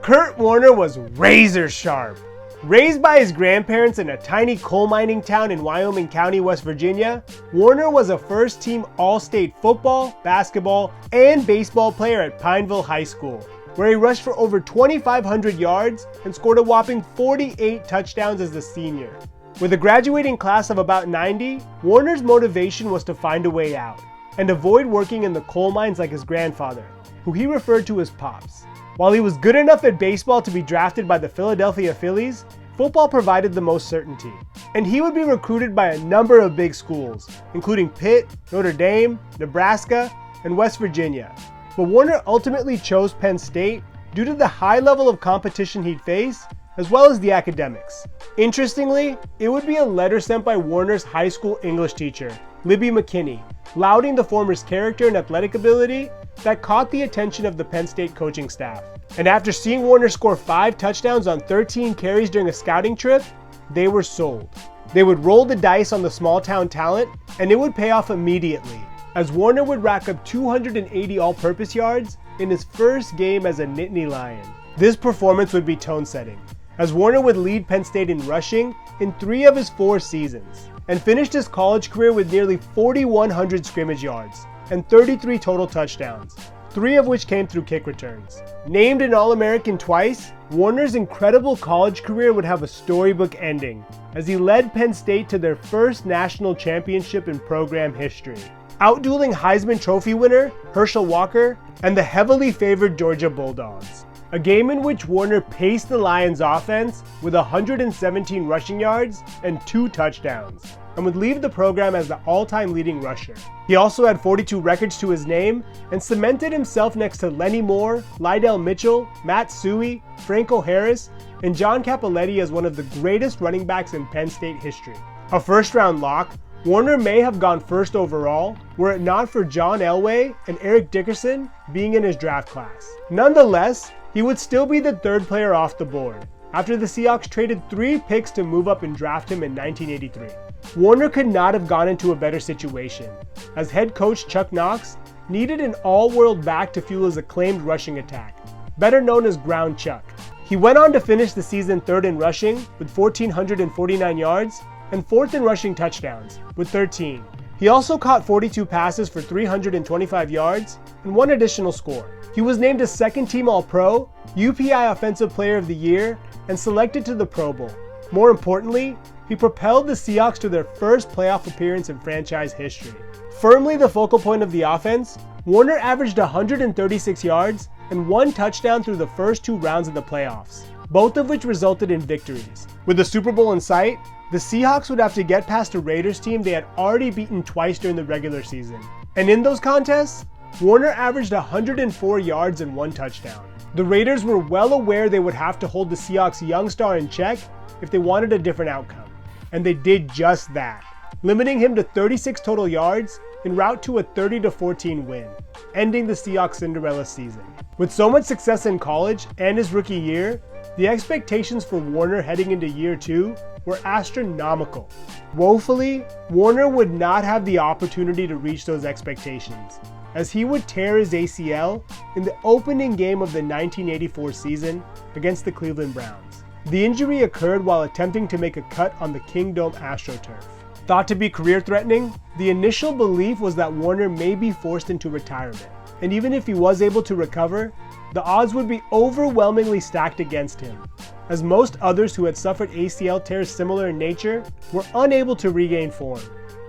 Curt Warner was razor sharp. Raised by his grandparents in a tiny coal mining town in Wyoming County, West Virginia, Warner was a first-team All-State football, basketball, and baseball player at Pineville High School, where he rushed for over 2,500 yards and scored a whopping 48 touchdowns as a senior. With a graduating class of about 90, Warner's motivation was to find a way out and avoid working in the coal mines like his grandfather, who he referred to as Pops. While he was good enough at baseball to be drafted by the Philadelphia Phillies, football provided the most certainty, and he would be recruited by a number of big schools, including Pitt, Notre Dame, Nebraska, and West Virginia. But Warner ultimately chose Penn State due to the high level of competition he'd face, as well as the academics. Interestingly, it would be a letter sent by Warner's high school English teacher, Libby McKinney, lauding the former's character and athletic ability that caught the attention of the Penn State coaching staff. And after seeing Warner score 5 touchdowns on 13 carries during a scouting trip, they were sold. They would roll the dice on the small town talent, and it would pay off immediately, as Warner would rack up 280 all-purpose yards in his first game as a Nittany Lion. This performance would be tone-setting, as Warner would lead Penn State in rushing in 3 of his 4 seasons, and finished his college career with nearly 4,100 scrimmage yards and 33 total touchdowns, 3 of which came through kick returns. Named an All-American twice, Warner's incredible college career would have a storybook ending, as he led Penn State to their first national championship in program history, outdueling Heisman Trophy winner Herschel Walker and the heavily favored Georgia Bulldogs. A game in which Warner paced the Lions' offense with 117 rushing yards and 2 touchdowns, and would leave the program as the all-time leading rusher. He also had 42 records to his name and cemented himself next to Lenny Moore, Lydell Mitchell, Matt Suhey, Franco Harris, and John Cappelletti as one of the greatest running backs in Penn State history. A first-round lock, Warner may have gone first overall were it not for John Elway and Eric Dickerson being in his draft class. Nonetheless, he would still be the 3rd player off the board, after the Seahawks traded 3 picks to move up and draft him in 1983. Warner could not have gone into a better situation, as head coach Chuck Knox needed an all-world back to fuel his acclaimed rushing attack, better known as Ground Chuck. He went on to finish the season 3rd in rushing with 1,449 yards and 4th in rushing touchdowns with 13. He also caught 42 passes for 325 yards and 1 additional score. He was named a 2nd-team All-Pro, UPI Offensive Player of the Year, and selected to the Pro Bowl. More importantly, he propelled the Seahawks to their first playoff appearance in franchise history. Firmly the focal point of the offense, Warner averaged 136 yards and 1 touchdown through the first 2 rounds of the playoffs, both of which resulted in victories. With the Super Bowl in sight, the Seahawks would have to get past a Raiders team they had already beaten twice during the regular season. And in those contests, Warner averaged 104 yards and 1 touchdown. The Raiders were well aware they would have to hold the Seahawks' young star in check if they wanted a different outcome, and they did just that, limiting him to 36 total yards en route to a 30-14 win, ending the Seahawks' Cinderella season. With so much success in college and his rookie year, the expectations for Warner heading into year 2 were astronomical. Woefully, Warner would not have the opportunity to reach those expectations, as he would tear his ACL in the opening game of the 1984 season against the Cleveland Browns. The injury occurred while attempting to make a cut on the Kingdome AstroTurf. Thought to be career-threatening, the initial belief was that Warner may be forced into retirement, and even if he was able to recover, the odds would be overwhelmingly stacked against him, as most others who had suffered ACL tears similar in nature were unable to regain form.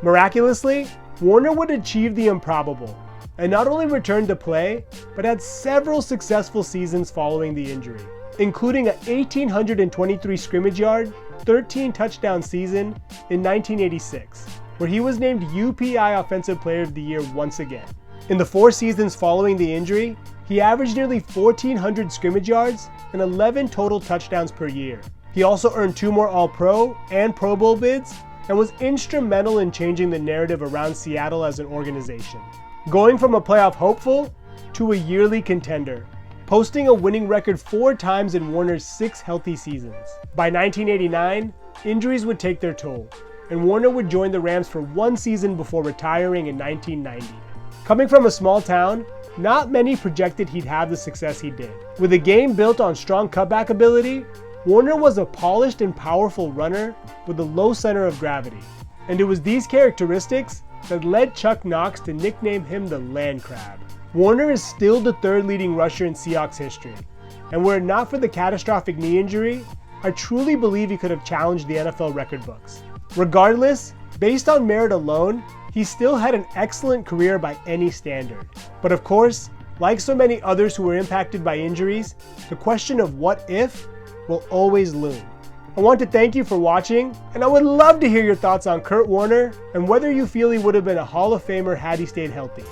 Miraculously, Warner would achieve the improbable, and not only returned to play, but had several successful seasons following the injury, including a 1,823 scrimmage yard, 13 touchdown season in 1986, where he was named UPI Offensive Player of the Year once again. In the 4 seasons following the injury, he averaged nearly 1,400 scrimmage yards and 11 total touchdowns per year. He also earned 2 more All-Pro and Pro Bowl bids, and was instrumental in changing the narrative around Seattle as an organization, going from a playoff hopeful to a yearly contender, posting a winning record 4 times in Warner's 6 healthy seasons. By 1989, injuries would take their toll, and Warner would join the Rams for 1 season before retiring in 1990. Coming from a small town, not many projected he'd have the success he did. With a game built on strong cutback ability, Warner was a polished and powerful runner with a low center of gravity. And it was these characteristics that led Chuck Knox to nickname him the Land Crab. Warner is still the third leading rusher in Seahawks history, and were it not for the catastrophic knee injury, I truly believe he could have challenged the NFL record books. Regardless, based on merit alone, he still had an excellent career by any standard. But of course, like so many others who were impacted by injuries, the question of what if will always loom. I want to thank you for watching, and I would love to hear your thoughts on Curt Warner and whether you feel he would have been a Hall of Famer had he stayed healthy.